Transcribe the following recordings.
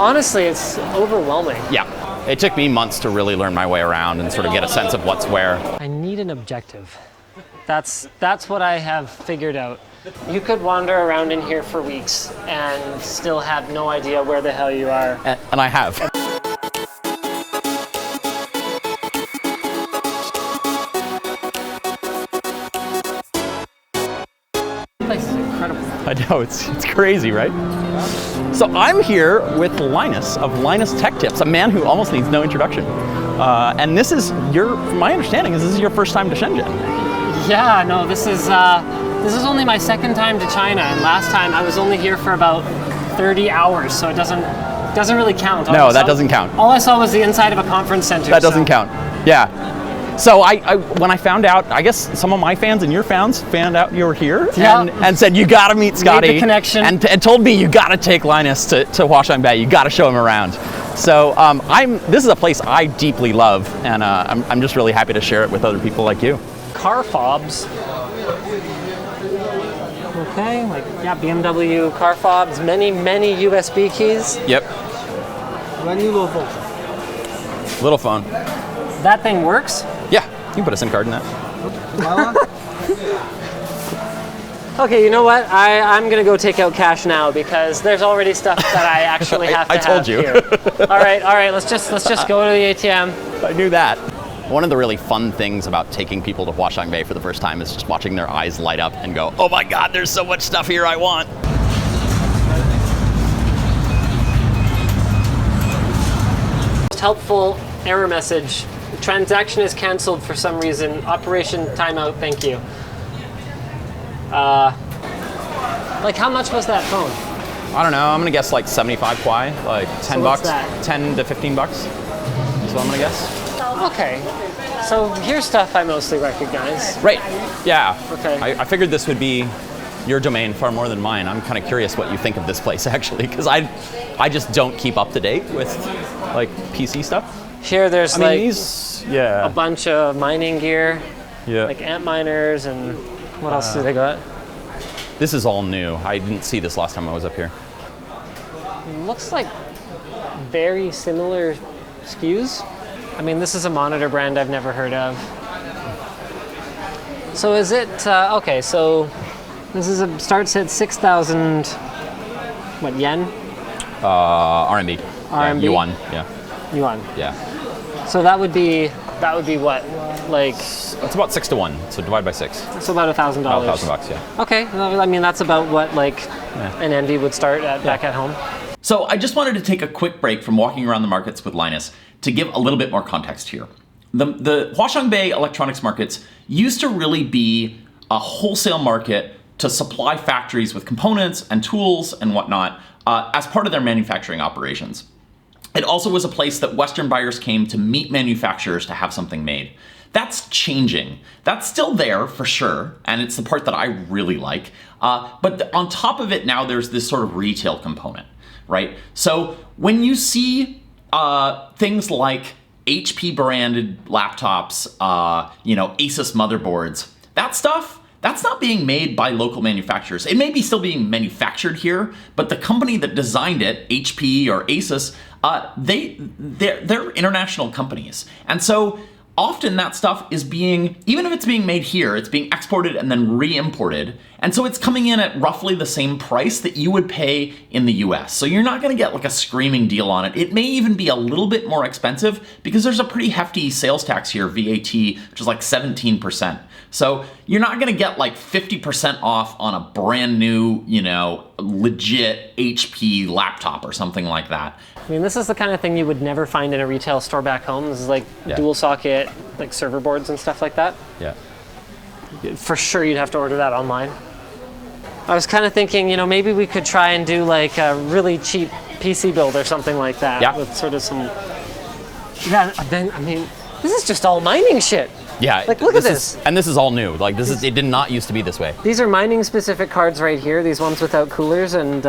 Honestly, it's overwhelming. Yeah. It took me months to really learn my way around and sort of get a sense of what's where. I need an objective. That's what I have figured out. You could wander around in here for weeks and still have no idea where the hell you are. And I have. This place is incredible. I know, it's crazy, right? So I'm here with Linus of Linus Tech Tips, a man who almost needs no introduction. And this is my understanding is this is your first time to Shenzhen. Yeah, no, this is only my second time to China, and last time I was only here for about 30 hours, so it doesn't really count. No, that doesn't count. All I saw was the inside of a conference center. That doesn't count. Yeah. So when I found out, I guess some of my fans and your fans found out you were here and said, you gotta meet Scotty. Made the connection. And told me you gotta take Linus to Huashan Bay. You gotta show him around. So this is a place I deeply love, and I'm just really happy to share it with other people like you. Car fobs. Okay, BMW car fobs, many USB keys. Yep. Little phone. That thing works? Yeah, you can put a SIM card in that. Okay, you know what? I'm gonna go take out cash now because there's already stuff that I actually have to have I told you. here. All right. Let's just go to the ATM. I knew that. One of the really fun things about taking people to Huashan Bay for the first time is just watching their eyes light up and go, oh my God, there's so much stuff here I want. Most helpful error message. Transaction is canceled for some reason. Operation timeout, thank you. How much was that phone? I don't know, I'm gonna guess like 75 kwai, like 10 bucks, that? 10 to 15 bucks. That's what I'm gonna guess. Okay, so here's stuff I mostly recognize. Right, yeah. Okay. I figured this would be your domain far more than mine. I'm kind of curious what you think of this place actually, because I just don't keep up to date with like PC stuff. Here there's a bunch of mining gear, yeah. like Antminers, and what else do they got? This is all new. I didn't see this last time I was up here. Looks like very similar SKUs. I mean, this is a monitor brand I've never heard of. So is it, okay, so this is starts at 6,000, what, yen? RMB. RMB? Yuan, yeah. Yuan. Yeah. So that would be what? Like, it's about 6 to 1, so divide by 6. So about $1,000. About $1,000, yeah. Okay, I mean, that's about what an Envy would start at back at home. So I just wanted to take a quick break from walking around the markets with Linus to give a little bit more context here. The Huashan Bay electronics markets used to really be a wholesale market to supply factories with components and tools and whatnot as part of their manufacturing operations. It also was a place that Western buyers came to meet manufacturers to have something made. That's changing. That's still there for sure, and it's the part that I really like. But on top of it now, there's this sort of retail component, right? So when you see things like HP branded laptops, Asus motherboards, that stuff, that's not being made by local manufacturers. It may be still being manufactured here, but the company that designed it, HP or Asus, they're international companies. And so often that stuff is even if it's being made here, it's being exported and then re-imported. And so it's coming in at roughly the same price that you would pay in the US. So you're not gonna get like a screaming deal on it. It may even be a little bit more expensive because there's a pretty hefty sales tax here, VAT, which is like 17%. So you're not gonna get like 50% off on a brand new, legit HP laptop or something like that. I mean, this is the kind of thing you would never find in a retail store back home. This is like dual socket, like server boards and stuff like that. Yeah. For sure you'd have to order that online. I was kind of thinking, maybe we could try and do like a really cheap PC build or something like that. Yeah. With sort of some, this is just all mining shit. Yeah. Like, look at this. And this is all new. Like, it did not used to be this way. These are mining specific cards right here, these ones without coolers, and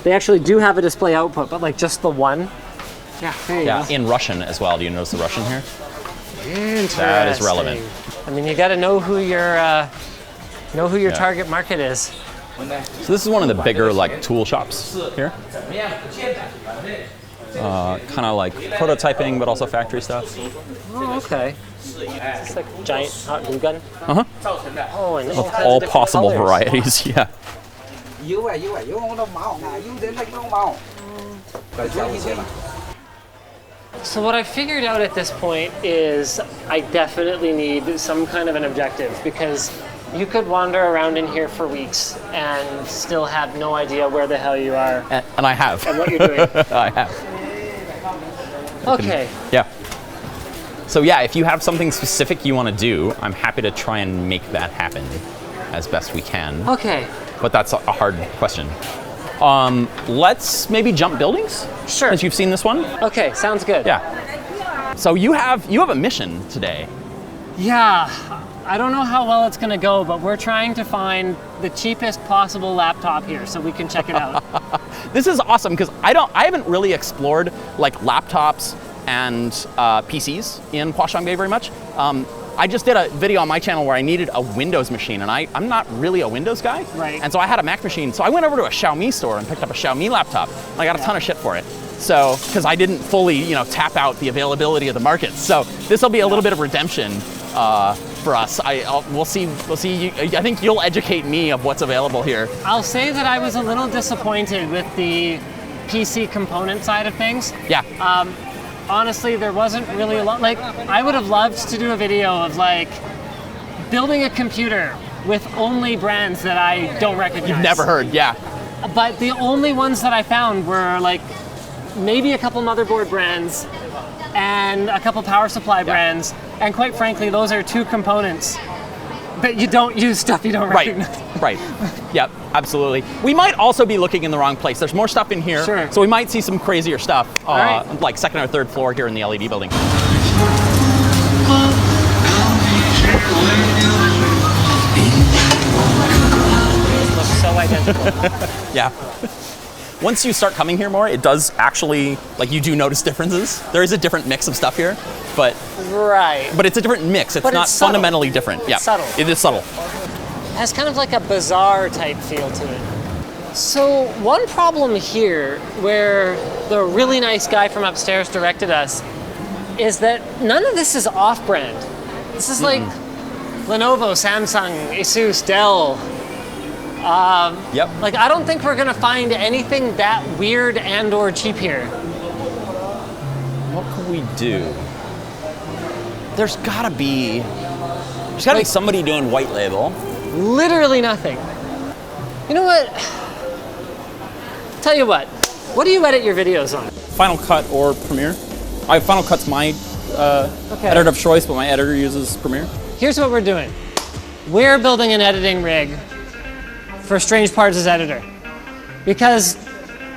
they actually do have a display output, but like just the one. Yeah, there you go. In Russian as well. Do you notice the Russian here? Interesting. That is relevant. I mean, you got to know who your target market is. So this is one of the bigger like tool shops here. Kind of like prototyping, but also factory stuff. Oh, okay. It's like a giant hot glue gun. Uh-huh. Oh, and all, kinds of All different possible colors. varieties, yeah. So what I figured out at this point is I definitely need some kind of an objective, because you could wander around in here for weeks and still have no idea where the hell you are And I have. and what you're doing. I have. Okay. Yeah. So yeah, if you have something specific you want to do, I'm happy to try and make that happen as best we can. Okay. But that's a hard question. Let's maybe jump buildings? Sure. Since you've seen this one? Okay, sounds good. Yeah. So you have a mission today. Yeah. I don't know how well it's going to go, but we're trying to find the cheapest possible laptop here so we can check it out. This is awesome because I haven't really explored like laptops and PCs in Huashangbei very much. I just did a video on my channel where I needed a Windows machine, and I'm not really a Windows guy. Right. And so I had a Mac machine. So I went over to a Xiaomi store and picked up a Xiaomi laptop. And I got a ton of shit for it. So, because I didn't fully, tap out the availability of the market. So this will be a little bit of redemption for us. We'll see. I think you'll educate me of what's available here. I'll say that I was a little disappointed with the PC component side of things. Yeah. Honestly, there wasn't really a lot. Like, I would have loved to do a video of like building a computer with only brands that I don't recognize. You've never heard, yeah. But the only ones that I found were like maybe a couple motherboard brands and a couple power supply brands. And quite frankly, those are two components. But you don't use stuff you don't recognize. Right. Yep, absolutely. We might also be looking in the wrong place. There's more stuff in here. Sure. So we might see some crazier stuff, right. like second or third floor here in the LED building. Looks so identical. Yeah. Once you start coming here more, it does actually, like, you do notice differences. There is a different mix of stuff here, but Right. it's a different mix. It's But not it's subtle. fundamentally different. Yeah. subtle. It is subtle. Has kind of like a bazaar type feel to it. So one problem here, where the really nice guy from upstairs directed us, is that none of this is off-brand. This is like Lenovo, Samsung, Asus, Dell. Yep. Like, I don't think we're gonna find anything that weird and or cheap here. What could we do? There's gotta be somebody doing white label. Literally nothing. You know what? Tell you what do you edit your videos on? Final Cut or Premiere. Final Cut's my editor of choice, but my editor uses Premiere. Here's what we're doing. We're building an editing rig for Strange Parts' editor. Because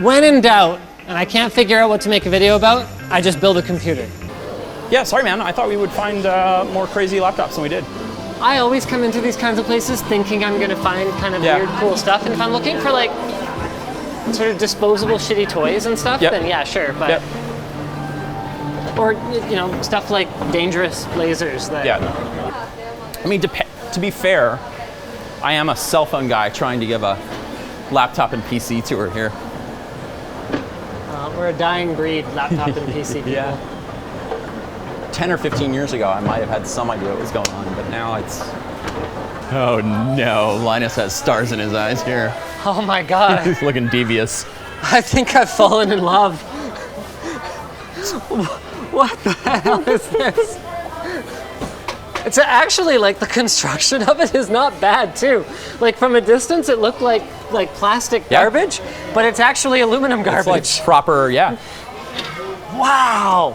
when in doubt, and I can't figure out what to make a video about, I just build a computer. Yeah, sorry man, I thought we would find more crazy laptops than we did. I always come into these kinds of places thinking I'm gonna find kind of weird, cool stuff. And if I'm looking for like sort of disposable shitty toys and stuff, then yeah, sure. But Yep. or stuff like dangerous lasers that I mean, to be fair, I am a cell phone guy trying to give a laptop and PC tour here. we're a dying breed, laptop and PC people. Yeah. 10 or 15 years ago, I might have had some idea what was going on, but now it's... Oh no, Linus has stars in his eyes here. Oh my god. He's looking devious. I think I've fallen in love. What the hell is this? It's actually like the construction of it is not bad too. Like from a distance it looked like plastic garbage, but it's actually aluminum garbage. It's like proper, yeah. Wow.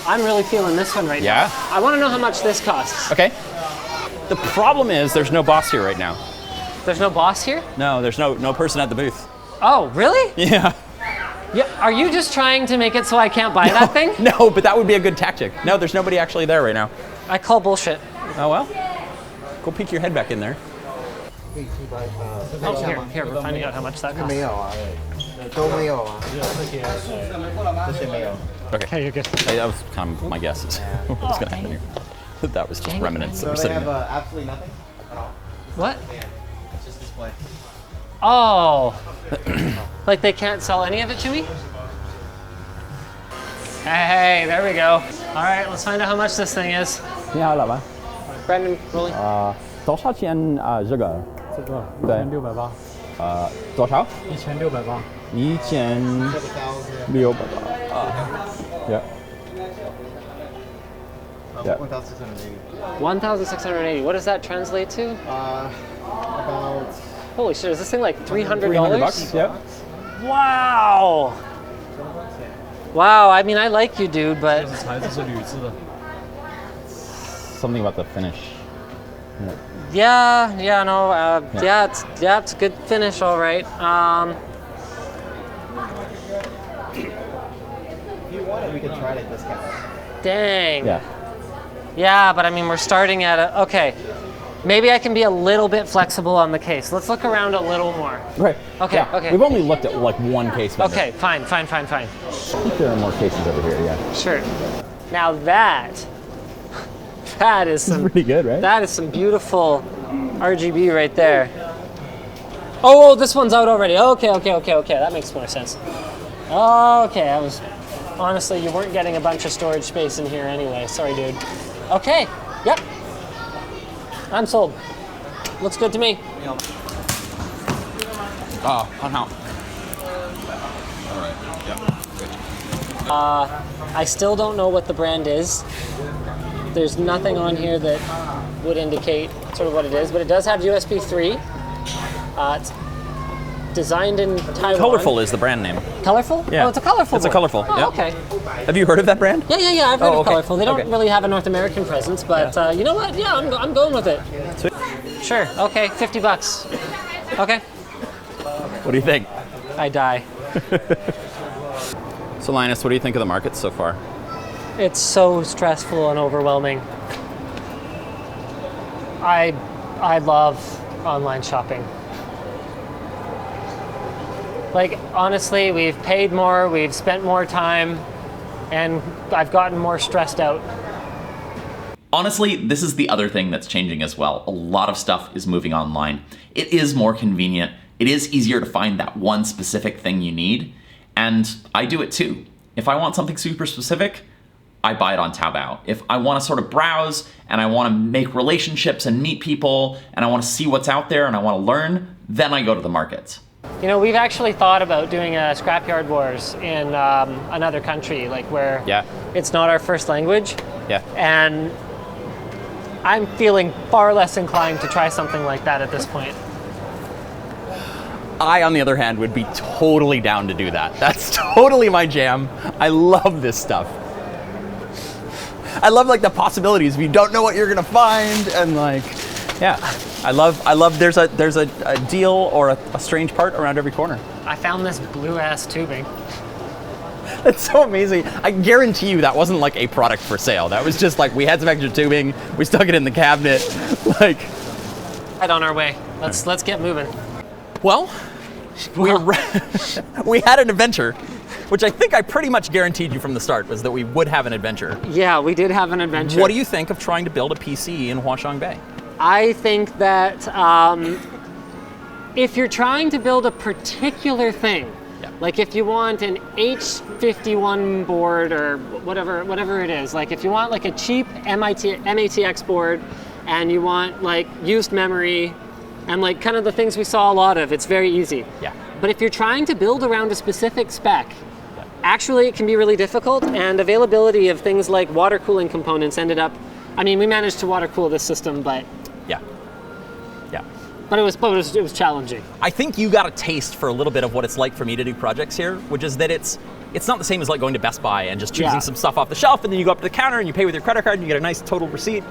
I'm really feeling this one right Yeah? now. I want to know how much this costs. Okay. The problem is there's no boss here right now. There's no boss here? No, there's no person at the booth. Oh, really? Yeah. Yeah. Are you just trying to make it so I can't buy that thing? No, but that would be a good tactic. No, there's nobody actually there right now. I call bullshit. Oh well. Go peek your head back in there. Oh, here, we're finding out how much that costs. 没有啊，都没有啊，这些没有。 Okay. you're good. That was kind of my guess is what was going to happen here. That was just remnants that So were they sitting have there. absolutely nothing at all. What? It's just display. Oh. Like they can't sell any of it to me? Hey, there we go. All right, let's find out how much this thing is. 你好，老板。 Brandon, rolling. 多少钱啊？这个？这个对1680，多少1680。 ？1680Yeah. Yeah. 1,680. 1,680. What does that translate to? About Holy shit, is this thing like $300? $300. Yeah. Wow. Wow, I mean, I like you, dude, but 材质是铝制的。 Something about the finish. yeah, no, it's a good finish, all right. if you want it, we can try to discount it. Dang. Yeah. Yeah, but I mean, we're starting at okay. Maybe I can be a little bit flexible on the case. Let's look around a little more. Right. Okay, Yeah. okay. We've only looked at like one case. Vendor. Okay, fine. I think there are more cases over here. Yeah. Sure. Now that is some Pretty good, right? that is some beautiful RGB right there. Oh, this one's out already. Okay. That makes more sense. Okay, I was honestly, you weren't getting a bunch of storage space in here anyway. Sorry, dude. Okay. Yep. I'm sold. Looks good to me. Oh, on how? I still don't know what the brand is. There's nothing on here that would indicate sort of what it is, but it does have USB 3. It's designed in Taiwan. Colorful is the brand name. Colorful? Yeah. Oh, it's a colorful It's a one. colorful, Oh, yeah. okay. Have you heard of that brand? Yeah, I've heard Oh, of okay. Colorful. They don't Okay. really have a North American presence, but you know what? Yeah, I'm going with it. Sweet. Sure. Okay, $50. Okay. What do you think? I die. So Linus, what do you think of the market so far? It's so stressful and overwhelming. I love online shopping. Like, honestly, we've paid more, we've spent more time, and I've gotten more stressed out. Honestly, this is the other thing that's changing as well. A lot of stuff is moving online. It is more convenient. It is easier to find that one specific thing you need. And I do it too. If I want something super specific, I buy it on Taobao. If I want to sort of browse and I want to make relationships and meet people and I want to see what's out there and I want to learn, then I go to the markets. You know, we've actually thought about doing a Scrapyard Wars in another country, like where Yeah. it's not our first language. Yeah. And I'm feeling far less inclined to try something like that at this point. I, on the other hand, would be totally down to do that. That's totally my jam. I love this stuff. I love like the possibilities. We don't know what you're gonna find, and like, yeah, I love. There's a deal or a strange part around every corner. I found this blue ass tubing. It's so amazing. I guarantee you that wasn't like a product for sale. That was just like we had some extra tubing, we stuck it in the cabinet, like. Right on our way. Let's get moving. Well, we had an adventure, which I think I pretty much guaranteed you from the start was that we would have an adventure. Yeah, we did have an adventure. What do you think of trying to build a PC in Huaqiang Bay? I think that if you're trying to build a particular thing, Yeah. like if you want an H51 board or whatever it is, like if you want like a cheap MATX board and you want like used memory and like kind of the things we saw a lot of, it's very easy. Yeah. But if you're trying to build around a specific spec, actually it can be really difficult, and availability of things like water cooling components ended up, I mean, we managed to water cool this system, but Yeah. Yeah. it was challenging. I think you got a taste for a little bit of what it's like for me to do projects here, which is that it's not the same as like going to Best Buy and just choosing Yeah. some stuff off the shelf, and then you go up to the counter and you pay with your credit card and you get a nice total receipt.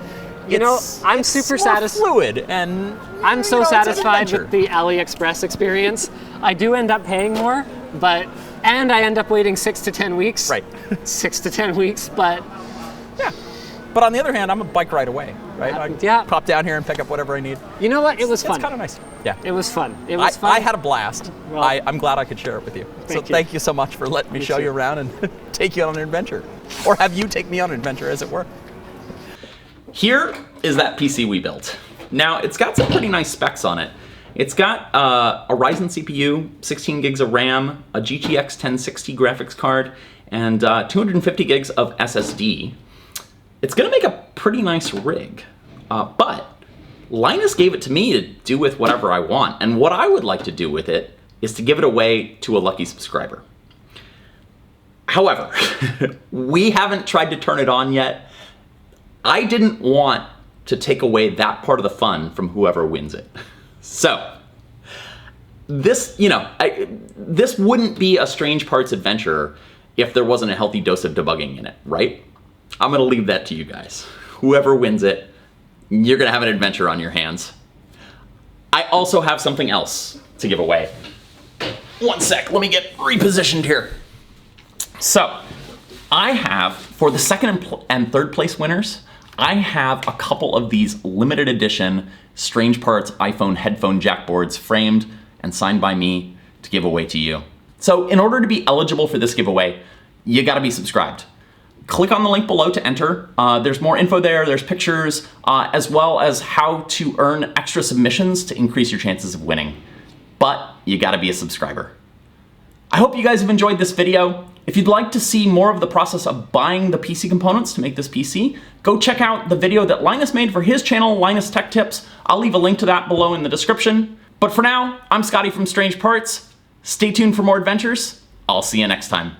You know, I'm it's super more satis- fluid, and I'm so it's an satisfied adventure. with the AliExpress experience. I do end up paying more, and I end up waiting 6 to 10 weeks. Right. 6 to 10 weeks, but Yeah. But on the other hand, I'm a bike ride away, right? I Yeah. pop down here and pick up whatever I need. you know what? It was It's fun. kind of nice. Yeah. It was fun. It was fun. I had a blast. Well, I'm glad I could share it with you. So thank you. thank you so much for letting me show too. you around and take you on an adventure. Or have you take me on an adventure, as it were. Here is that PC we built. Now, it's got some pretty nice specs on it, It's got a Ryzen CPU, 16 gigs of RAM, a GTX 1060 graphics card, and 250 gigs of SSD. It's gonna make a pretty nice rig, but Linus gave it to me to do with whatever I want, and what I would like to do with it is to give it away to a lucky subscriber. However, we haven't tried to turn it on yet. I didn't want to take away that part of the fun from whoever wins it. So, this, this wouldn't be a Strange Parts adventure if there wasn't a healthy dose of debugging in it, right? I'm gonna leave that to you guys. Whoever wins it, you're gonna have an adventure on your hands. I also have something else to give away. One sec, let me get repositioned here. So, I have, for the second and third place winners, I have a couple of these limited edition Strange Parts iPhone headphone jack boards framed and signed by me to give away to you. So in order to be eligible for this giveaway, you gotta be subscribed. Click on the link below to enter. There's more info there, there's pictures, as well as how to earn extra submissions to increase your chances of winning. But you gotta be a subscriber. I hope you guys have enjoyed this video. If you'd like to see more of the process of buying the PC components to make this PC, go check out the video that Linus made for his channel, Linus Tech Tips. I'll leave a link to that below in the description. But for now, I'm Scotty from Strange Parts. Stay tuned for more adventures. I'll see you next time.